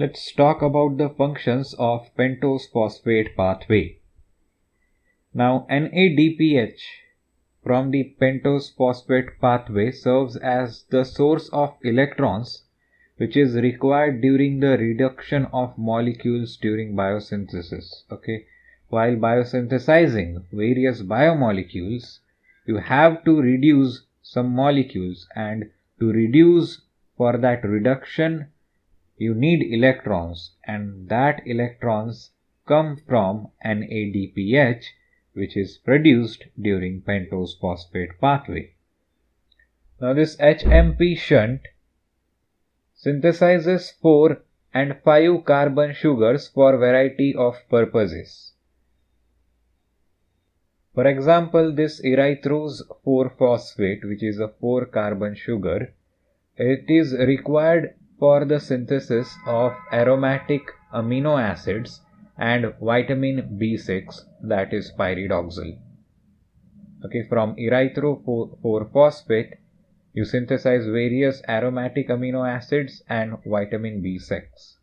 Let's talk about the functions of pentose phosphate pathway. Now, NADPH from the pentose phosphate pathway serves as the source of electrons which is required during the reduction of molecules during biosynthesis. Okay, while biosynthesizing various biomolecules, you have to reduce some molecules, and to reduce for that reduction you need electrons, and that electrons come from NADPH, which is produced during pentose phosphate pathway. Now this HMP shunt synthesizes 4 and 5 carbon sugars for variety of purposes. For example, this erythrose 4-phosphate, which is a 4 carbon sugar, it is required for the synthesis of aromatic amino acids and vitamin B6, that is pyridoxal. Okay, from erythro 4-phosphate you synthesize various aromatic amino acids and vitamin B6,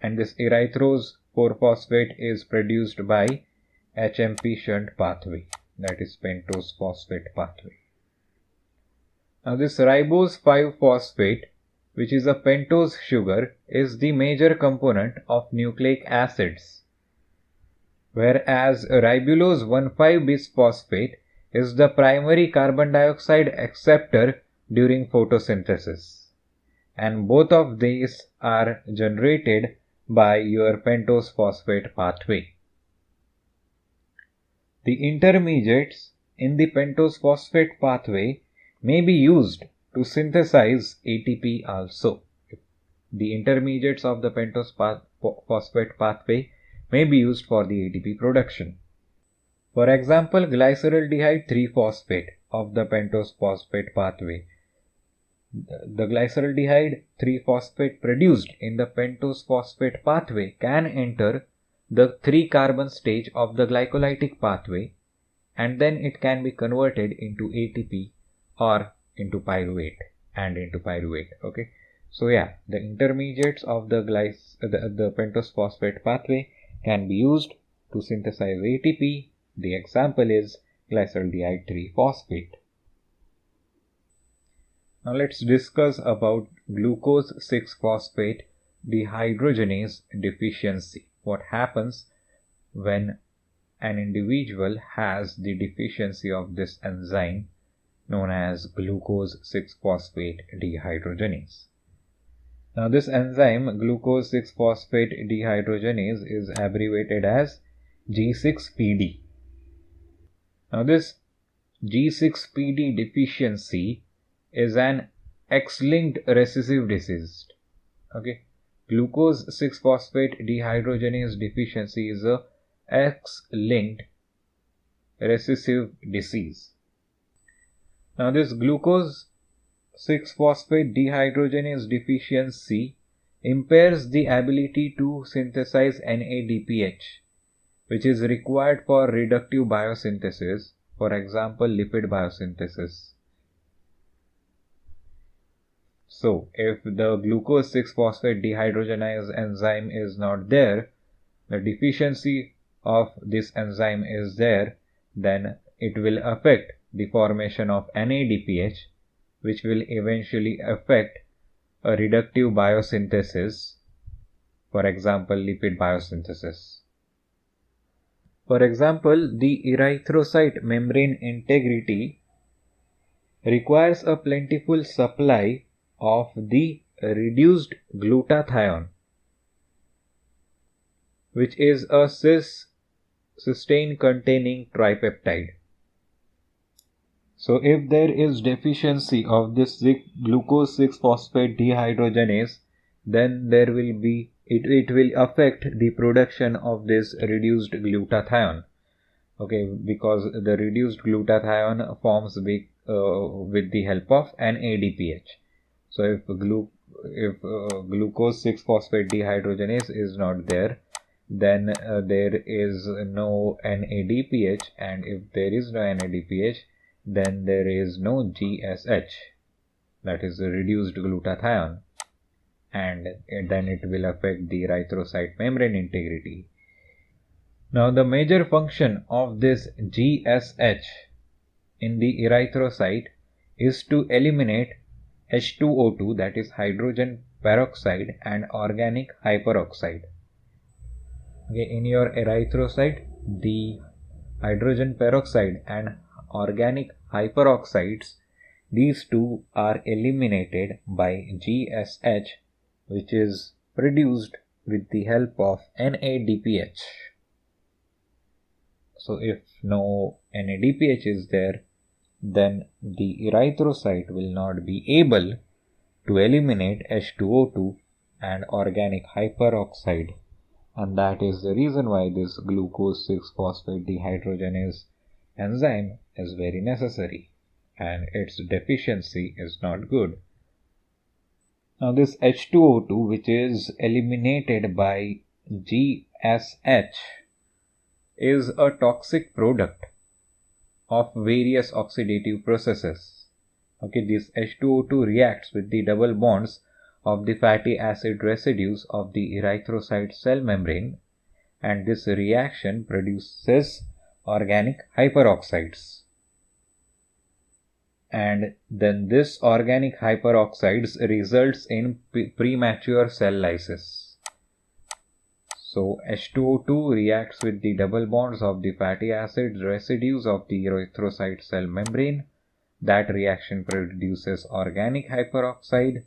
and this erythrose 4-phosphate is produced by HMP shunt pathway, that is pentose phosphate pathway. Now this ribose 5-phosphate, which is a pentose sugar, is the major component of nucleic acids, whereas ribulose 1,5-bisphosphate is the primary carbon dioxide acceptor during photosynthesis, and both of these are generated by your pentose phosphate pathway. The intermediates in the pentose phosphate pathway may be used to synthesize ATP also. The intermediates of the pentose phosphate pathway may be used for the ATP production. For example, glyceraldehyde 3-phosphate of the pentose phosphate pathway. The glyceraldehyde 3-phosphate produced in the pentose phosphate pathway can enter the 3-carbon stage of the glycolytic pathway, and then it can be converted into ATP or into pyruvate and into pyruvate. Okay, so yeah, the intermediates of the pentose phosphate pathway can be used to synthesize ATP. The example is glyceraldehyde 3-phosphate. Now let's discuss about glucose 6-phosphate dehydrogenase deficiency. What happens when an individual has the deficiency of this enzyme known as glucose 6-phosphate dehydrogenase. Now this enzyme, glucose 6-phosphate dehydrogenase, is abbreviated as G6PD. Now this G6PD deficiency is an X-linked recessive disease. Okay, glucose 6-phosphate dehydrogenase deficiency is a X-linked recessive disease. Now this glucose 6-phosphate dehydrogenase deficiency impairs the ability to synthesize NADPH, which is required for reductive biosynthesis, for example lipid biosynthesis. So if the glucose 6-phosphate dehydrogenase enzyme is not there, the deficiency of this enzyme is there, then it will affect the formation of NADPH, which will eventually affect a reductive biosynthesis, for example lipid biosynthesis. For example, the erythrocyte membrane integrity requires a plentiful supply of the reduced glutathione, which is a cis cysteine containing tripeptide. So if there is deficiency of this glucose 6-phosphate dehydrogenase, then there will be it will affect the production of this reduced glutathione. Okay, because the reduced glutathione forms with the help of NADPH. So if glucose 6-phosphate dehydrogenase is not there, then there is no NADPH, and if there is no NADPH, then there is no GSH, that is the reduced glutathione, and then it will affect the erythrocyte membrane integrity. Now the major function of this GSH in the erythrocyte is to eliminate H2O2, that is hydrogen peroxide, and organic hyperoxide. Okay, in your erythrocyte, the hydrogen peroxide and organic hyperoxides, these two are eliminated by GSH, which is produced with the help of NADPH. So if no NADPH is there, then the erythrocyte will not be able to eliminate H2O2 and organic hyperoxide, and that is the reason why this glucose 6-phosphate dehydrogenase enzyme is very necessary, and its deficiency is not good. Now this H2O2, which is eliminated by GSH, is a toxic product of various oxidative processes. Okay, this H2O2 reacts with the double bonds of the fatty acid residues of the erythrocyte cell membrane, and this reaction produces organic hyperoxides. And then this organic hyperoxides results in premature cell lysis. So H2O2 reacts with the double bonds of the fatty acid residues of the erythrocyte cell membrane. That reaction produces organic hyperoxide,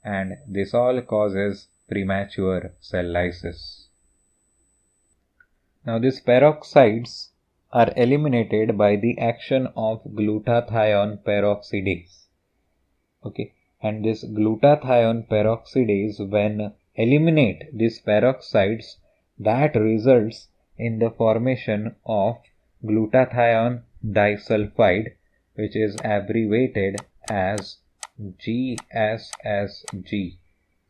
and this all causes premature cell lysis. Now these peroxides are eliminated by the action of glutathione peroxidase. Okay, and this glutathione peroxidase, when eliminate these peroxides, that results in the formation of glutathione disulfide, which is abbreviated as GSSG.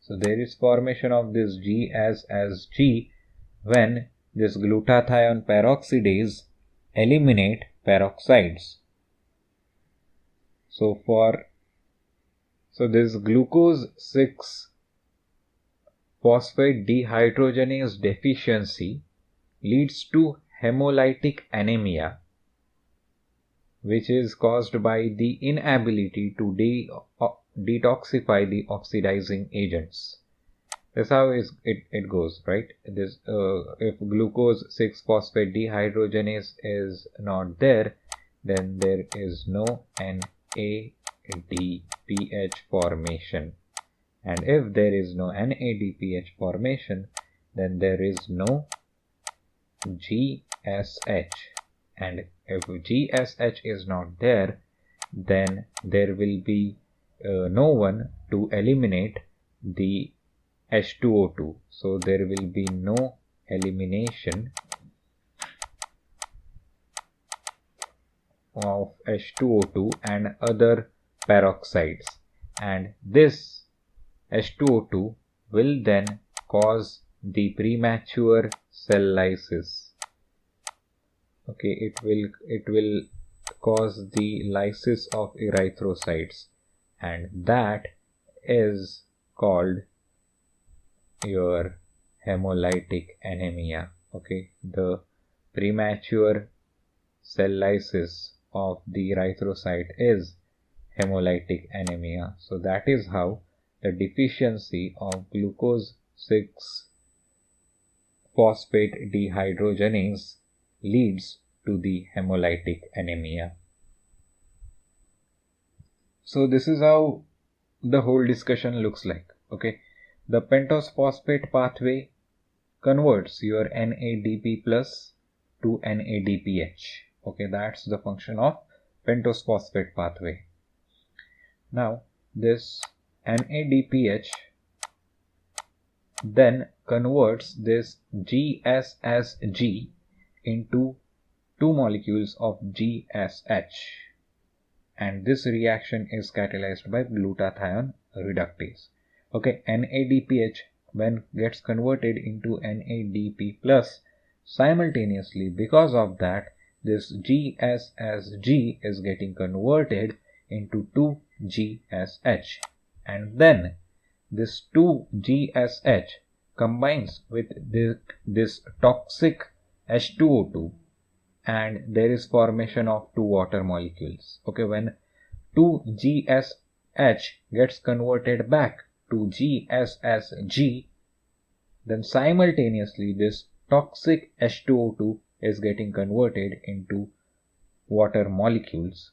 So there is formation of this GSSG when this glutathione peroxidase eliminate peroxides. So this glucose 6-phosphate dehydrogenase deficiency leads to hemolytic anemia, which is caused by the inability to detoxify the oxidizing agents. That's how it goes, right? This if glucose 6-phosphate dehydrogenase is not there, then there is no NADPH formation, and if there is no NADPH formation, then there is no GSH, and if GSH is not there, then there will be no one to eliminate the H2O2. So there will be no elimination of H2O2 and other peroxides, and this H2O2 will then cause the premature cell lysis. Okay, it will cause the lysis of erythrocytes, and that is called your hemolytic anemia. Okay, the premature cell lysis of the erythrocyte is hemolytic anemia. So that is how the deficiency of glucose 6-phosphate dehydrogenase leads to the hemolytic anemia. So this is how the whole discussion looks like. Okay, the pentose phosphate pathway converts your NADP plus to NADPH. Okay, that's the function of pentose phosphate pathway. Now this NADPH then converts this GSSG into two molecules of GSH, and this reaction is catalyzed by glutathione reductase. Okay, NADPH when gets converted into NADP plus, simultaneously because of that this GSSG is getting converted into 2GSH, and then this 2GSH combines with this toxic H2O2 and there is formation of two water molecules. Okay, when 2GSH gets converted back to GSSG, then simultaneously this toxic H2O2 is getting converted into water molecules,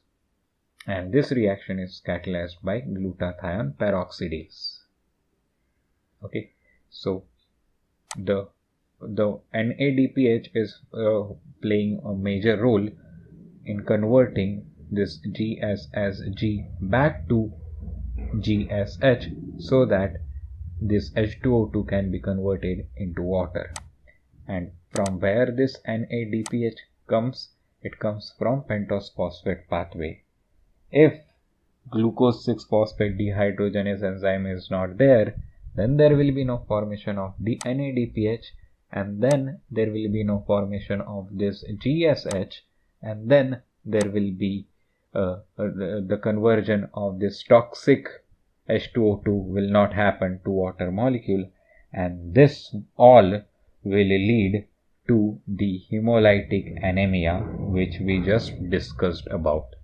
and this reaction is catalyzed by glutathione peroxidase. Okay, so the NADPH is playing a major role in converting this GSSG back to GSH so that this H2O2 can be converted into water. And from where this NADPH comes? It comes from pentose phosphate pathway. If glucose 6-phosphate dehydrogenase enzyme is not there, then there will be no formation of the NADPH, and then there will be no formation of this GSH, and then there will be the conversion of this toxic H2O2 will not happen to water molecule, and this all will lead to the hemolytic anemia which we just discussed about.